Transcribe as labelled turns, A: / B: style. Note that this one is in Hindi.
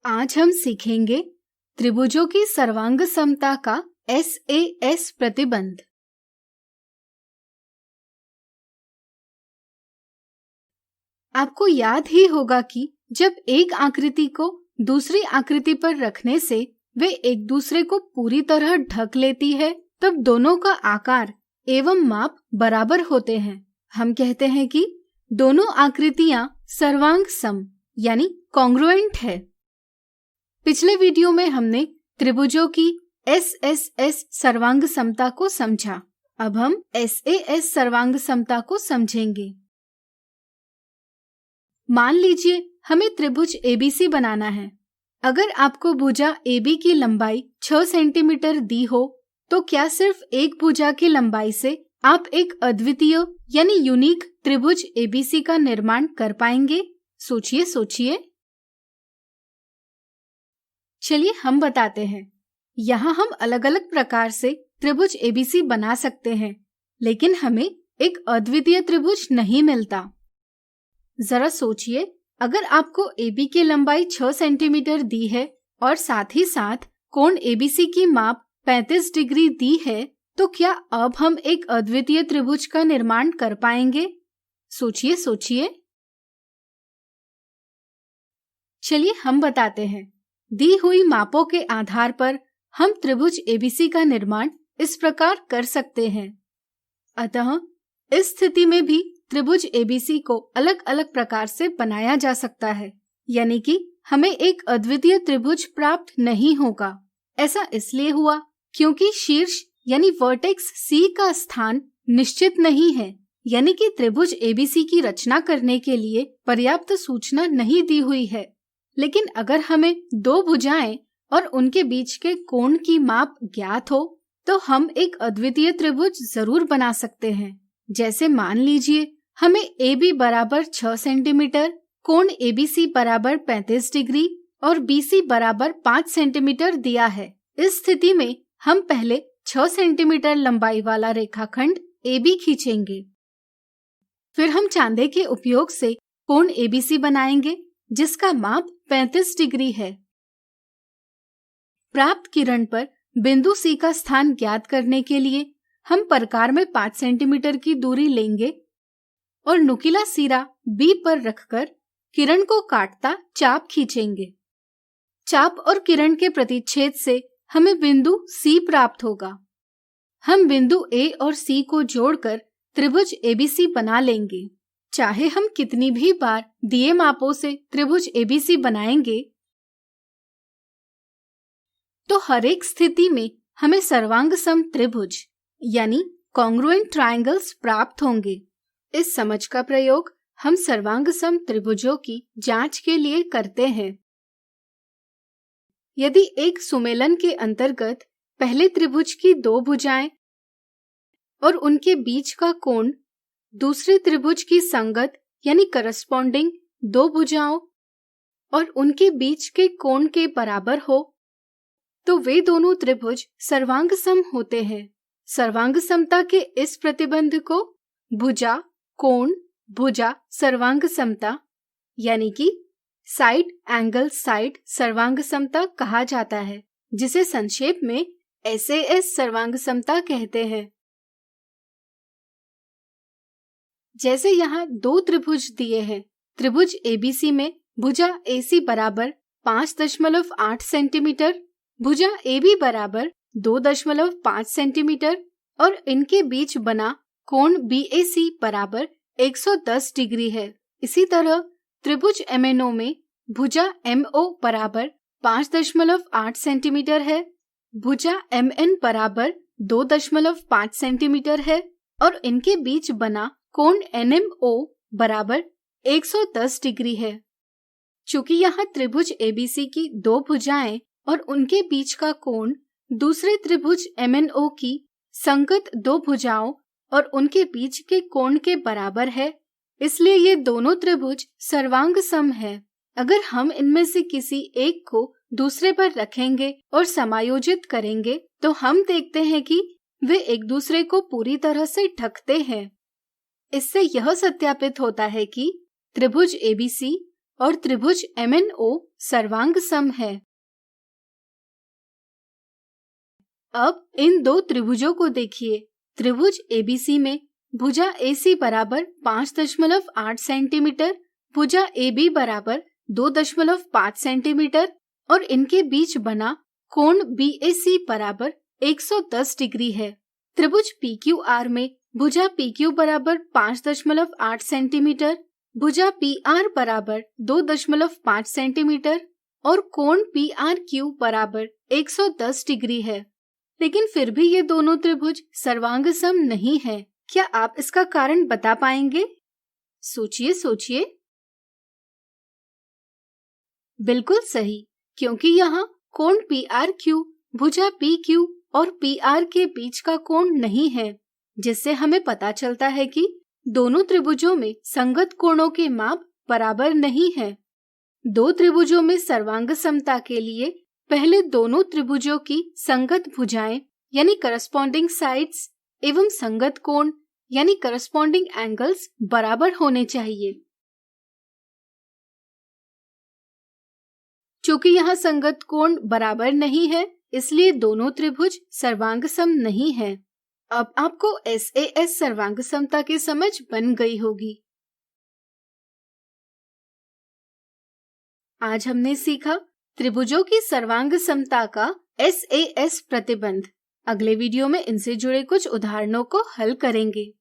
A: आज हम सीखेंगे त्रिभुजों की सर्वांग समता का SAS प्रतिबंध। आपको याद ही होगा कि जब एक आकृति को दूसरी आकृति पर रखने से वे एक दूसरे को पूरी तरह ढक लेती है, तब दोनों का आकार एवं माप बराबर होते हैं। हम कहते हैं कि दोनों आकृतियां सर्वांग सम यानी कॉन्ग्रुएंट है। पिछले वीडियो में हमने त्रिभुजों की SSS सर्वांग समता को समझा। अब हम SAS सर्वांग समता को समझेंगे। मान लीजिए हमें त्रिभुज ABC बनाना है। अगर आपको भुजा AB की लंबाई 6 सेंटीमीटर दी हो, तो क्या सिर्फ एक भुजा की लंबाई से आप एक अद्वितीय यानी यूनिक त्रिभुज ABC का निर्माण कर पाएंगे? सोचिए। चलिए हम बताते हैं। यहाँ हम अलग अलग प्रकार से त्रिभुज ABC बना सकते हैं, लेकिन हमें एक अद्वितीय त्रिभुज नहीं मिलता। जरा सोचिए, अगर आपको AB की लंबाई 6 सेंटीमीटर दी है और साथ ही साथ कोण ABC की माप 35 डिग्री दी है, तो क्या अब हम एक अद्वितीय त्रिभुज का निर्माण कर पाएंगे? सोचिए। चलिए हम बताते हैं। दी हुई मापों के आधार पर हम त्रिभुज ABC का निर्माण इस प्रकार कर सकते हैं। अतः इस स्थिति में भी त्रिभुज ABC को अलग अलग प्रकार से बनाया जा सकता है, यानी कि हमें एक अद्वितीय त्रिभुज प्राप्त नहीं होगा। ऐसा इसलिए हुआ क्योंकि शीर्ष यानी वर्टेक्स C का स्थान निश्चित नहीं है, यानी कि त्रिभुज ABC की रचना करने के लिए पर्याप्त सूचना नहीं दी हुई है। लेकिन अगर हमें दो भुजाएं और उनके बीच के कोण की माप ज्ञात हो, तो हम एक अद्वितीय त्रिभुज जरूर बना सकते हैं। जैसे मान लीजिए हमें AB बराबर 6 सेंटीमीटर, कोण ABC बराबर 35 डिग्री और BC बराबर 5 सेंटीमीटर दिया है। इस स्थिति में हम पहले 6 सेंटीमीटर लंबाई वाला रेखाखंड AB खींचेंगे। फिर हम चांदे के उपयोग से कोण ABC बनाएंगे, जिसका माप 35 डिग्री है। प्राप्त किरण पर बिंदु C का स्थान ज्ञात करने के लिए हम प्रकार में 5 सेंटीमीटर की दूरी लेंगे और नुकीला सिरा B पर रखकर किरण को काटता चाप खींचेंगे। चाप और किरण के प्रतिच्छेद से हमें बिंदु C प्राप्त होगा। हम बिंदु A और C को जोड़कर त्रिभुज ABC बना लेंगे। चाहे हम कितनी भी बार दिए मापों से त्रिभुज ABC बनाएंगे, तो हर एक स्थिति में हमें सर्वांग सम त्रिभुज यानी कॉन्ग्रुएंट ट्रायंगल्स प्राप्त होंगे। इस समझ का प्रयोग हम सर्वांग सम त्रिभुजों की जांच के लिए करते हैं। यदि एक सुमेलन के अंतर्गत पहले त्रिभुज की दो भुजाएं और उनके बीच का कोण दूसरे त्रिभुज की संगत यानी करस्पॉन्डिंग दो भुजाओं और उनके बीच के कोण के बराबर हो, तो वे दोनों त्रिभुज सर्वांग सम होते हैं। सर्वांग समता के इस प्रतिबंध को भुजा कोण भुजा सर्वांग समता यानी कि साइड एंगल साइड सर्वांग समता कहा जाता है, जिसे संक्षेप में SAS सर्वांग समता कहते हैं। जैसे यहाँ दो त्रिभुज दिए हैं। त्रिभुज ABC में भुजा AC बराबर 5.8 सेंटीमीटर, भुजा AB बराबर 2.5 सेंटीमीटर और इनके बीच बना कोण BAC बराबर 110 डिग्री है। इसी तरह त्रिभुज MNO में भुजा MO बराबर 5.8 सेंटीमीटर है, भुजा MN बराबर 2.5 सेंटीमीटर है और इनके बीच बना कोण NMO बराबर 110 डिग्री है। चूंकि यहाँ त्रिभुज ABC की दो भुजाएं और उनके बीच का कोण दूसरे त्रिभुज MNO की संगत दो भुजाओं और उनके बीच के कोण के बराबर है, इसलिए ये दोनों त्रिभुज सर्वांग सम है। अगर हम इनमें से किसी एक को दूसरे पर रखेंगे और समायोजित करेंगे, तो हम देखते हैं कि वे एक दूसरे को पूरी तरह से ढकते हैं। इससे यह सत्यापित होता है कि त्रिभुज ABC और त्रिभुज MNO सर्वांग सम है। अब इन दो त्रिभुजों को देखिए। त्रिभुज ABC में भुजा AC बराबर 5.8 सेंटीमीटर, भुजा AB बराबर 2.5 सेंटीमीटर और इनके बीच बना कोण BAC बराबर 110 डिग्री है। त्रिभुज PQR में भुजा PQ बराबर 5.8 सेंटीमीटर, भुजा PR बराबर 2.5 सेंटीमीटर और कोण PRQ बराबर 110 डिग्री है। लेकिन फिर भी ये दोनों त्रिभुज सर्वांग सम नहीं है। क्या आप इसका कारण बता पाएंगे? सोचिए सोचिए। बिल्कुल सही, क्योंकि यहाँ कोण PRQ भुजा PQ और PR के बीच का कोण नहीं है, जिससे हमें पता चलता है कि दोनों त्रिभुजों में संगत कोणों के माप बराबर नहीं है। दो त्रिभुजों में सर्वांग समता के लिए पहले दोनों त्रिभुजों की संगत भुजाएं यानी करस्पॉन्डिंग साइड्स एवं संगत कोण यानी करस्पॉन्डिंग एंगल्स बराबर होने चाहिए। चूंकि यहाँ संगत कोण बराबर नहीं है, इसलिए दोनों त्रिभुज सर्वांग सम नहीं है। अब आपको SAS सर्वांग समता की समझ बन गई होगी। आज हमने सीखा त्रिभुजों की सर्वांग समता का SAS प्रतिबंध। अगले वीडियो में इनसे जुड़े कुछ उदाहरणों को हल करेंगे।